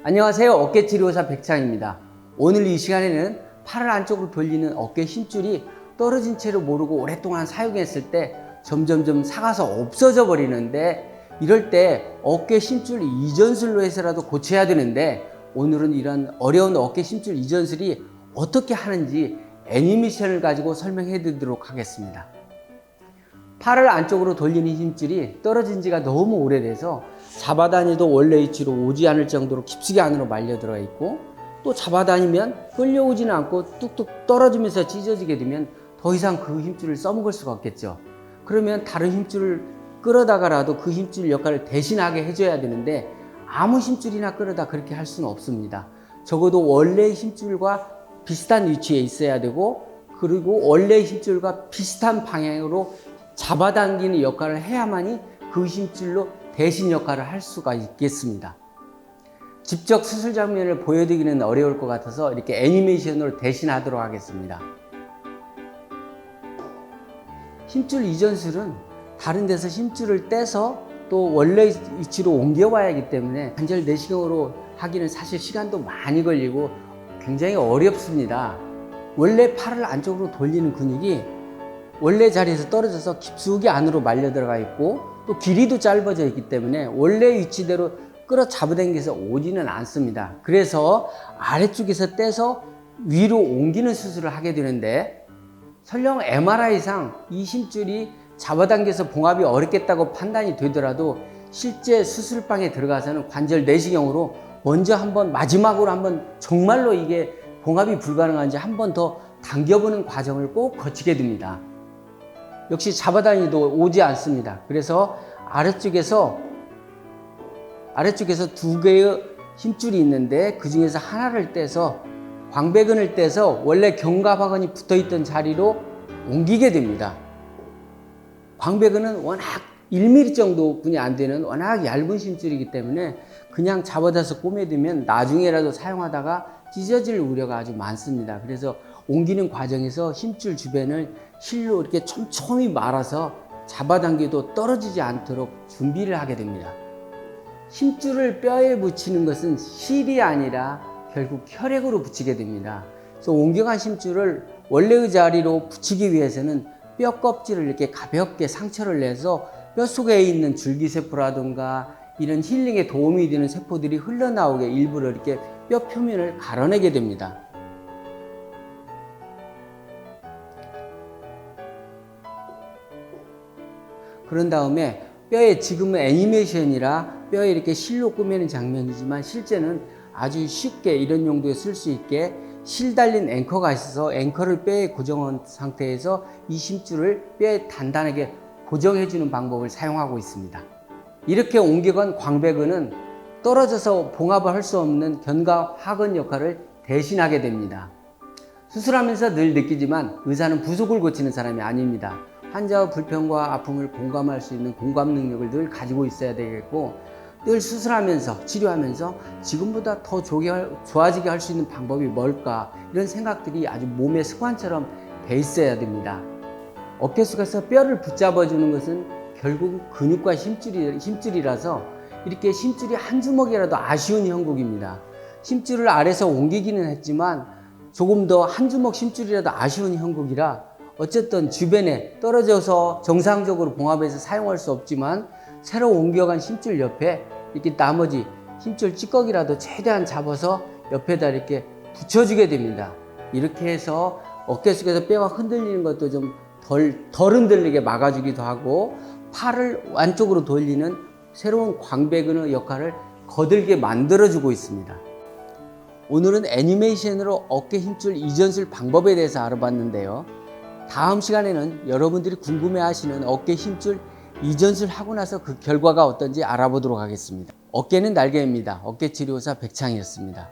안녕하세요. 어깨치료사 백창입니다. 오늘 이 시간에는 팔을 안쪽으로 돌리는 어깨 힘줄이 떨어진 채로 모르고 오랫동안 사용했을 때 점점점 사가서 없어져 버리는데, 이럴 때 어깨 힘줄 이전술로 해서라도 고쳐야 되는데, 오늘은 이런 어려운 어깨 힘줄 이전술이 어떻게 하는지 애니메이션을 가지고 설명해 드리도록 하겠습니다. 팔을 안쪽으로 돌리는 힘줄이 떨어진 지가 너무 오래돼서 잡아다니도 원래 위치로 오지 않을 정도로 깊숙이 안으로 말려 들어가 있고, 또 잡아다니면 끌려오지는 않고 뚝뚝 떨어지면서 찢어지게 되면 더 이상 그 힘줄을 써먹을 수가 없겠죠. 그러면 다른 힘줄을 끌어다가라도 그 힘줄 역할을 대신하게 해줘야 되는데, 아무 힘줄이나 끌어다 그렇게 할 수는 없습니다. 적어도 원래의 힘줄과 비슷한 위치에 있어야 되고, 그리고 원래의 힘줄과 비슷한 방향으로 잡아당기는 역할을 해야만이 그 힘줄로 대신 역할을 할 수가 있겠습니다. 직접 수술 장면을 보여드리기는 어려울 것 같아서 이렇게 애니메이션으로 대신하도록 하겠습니다. 힘줄 이전술은 다른 데서 힘줄을 떼서 또 원래 위치로 옮겨와야 하기 때문에 관절 내시경으로 하기는 사실 시간도 많이 걸리고 굉장히 어렵습니다. 원래 팔을 안쪽으로 돌리는 근육이 원래 자리에서 떨어져서 깊숙이 안으로 말려 들어가 있고, 또 길이도 짧아져 있기 때문에 원래 위치대로 끌어 잡아당겨서 오지는 않습니다. 그래서 아래쪽에서 떼서 위로 옮기는 수술을 하게 되는데, 설령 MRI상 이 힘줄이 잡아당겨서 봉합이 어렵겠다고 판단이 되더라도 실제 수술방에 들어가서는 관절 내시경으로 먼저 한번, 마지막으로 한번 정말로 이게 봉합이 불가능한지 한 번 더 당겨보는 과정을 꼭 거치게 됩니다. 역시 잡아다니도 오지 않습니다. 그래서 아래쪽에서 두 개의 힘줄이 있는데, 그 중에서 하나를 떼서 광배근을 떼서 원래 견갑하근이 붙어있던 자리로 옮기게 됩니다. 광배근은 워낙 1mm 정도뿐이 안 되는 워낙 얇은 힘줄이기 때문에 그냥 잡아다서 꼬매두면 나중에라도 사용하다가 찢어질 우려가 아주 많습니다. 그래서 옮기는 과정에서 힘줄 주변을 실로 이렇게 촘촘히 말아서 잡아당겨도 떨어지지 않도록 준비를 하게 됩니다. 힘줄을 뼈에 붙이는 것은 실이 아니라 결국 혈액으로 붙이게 됩니다. 그래서 옮겨간 힘줄을 원래의 자리로 붙이기 위해서는 뼈 껍질을 이렇게 가볍게 상처를 내서 뼈 속에 있는 줄기세포라든가 이런 힐링에 도움이 되는 세포들이 흘러나오게 일부러 이렇게 뼈 표면을 갈아내게 됩니다. 그런 다음에 뼈에, 지금은 애니메이션이라 뼈에 이렇게 실로 꾸미는 장면이지만 실제는 아주 쉽게 이런 용도에 쓸 수 있게 실 달린 앵커가 있어서 앵커를 뼈에 고정한 상태에서 이 힘줄을 뼈에 단단하게 고정해주는 방법을 사용하고 있습니다. 이렇게 옮겨간 광배근은 떨어져서 봉합을 할 수 없는 견갑 하근 역할을 대신하게 됩니다. 수술하면서 늘 느끼지만 의사는 부속을 고치는 사람이 아닙니다. 환자의 불편과 아픔을 공감할 수 있는 공감 능력을 늘 가지고 있어야 되겠고, 늘 수술하면서 치료하면서 지금보다 더 좋아지게 할 수 있는 방법이 뭘까, 이런 생각들이 아주 몸의 습관처럼 돼 있어야 됩니다. 어깨 속에서 뼈를 붙잡아 주는 것은 결국 근육과 힘줄이라서 이렇게 힘줄이 한 주먹이라도 아쉬운 형국입니다. 힘줄을 아래서 옮기기는 했지만 조금 더 한 주먹 힘줄이라도 아쉬운 형국이라 어쨌든 주변에 떨어져서 정상적으로 봉합해서 사용할 수 없지만 새로 옮겨간 힘줄 옆에 이렇게 나머지 힘줄 찌꺼기라도 최대한 잡아서 옆에다 이렇게 붙여주게 됩니다. 이렇게 해서 어깨 속에서 뼈가 흔들리는 것도 좀 덜 흔들리게 막아주기도 하고, 팔을 안쪽으로 돌리는 새로운 광배근의 역할을 거들게 만들어주고 있습니다. 오늘은 애니메이션으로 어깨 힘줄 이전술 방법에 대해서 알아봤는데요. 다음 시간에는 여러분들이 궁금해하시는 어깨 힘줄 이전술 하고 나서 그 결과가 어떤지 알아보도록 하겠습니다. 어깨는 날개입니다. 어깨치료사 백창이었습니다.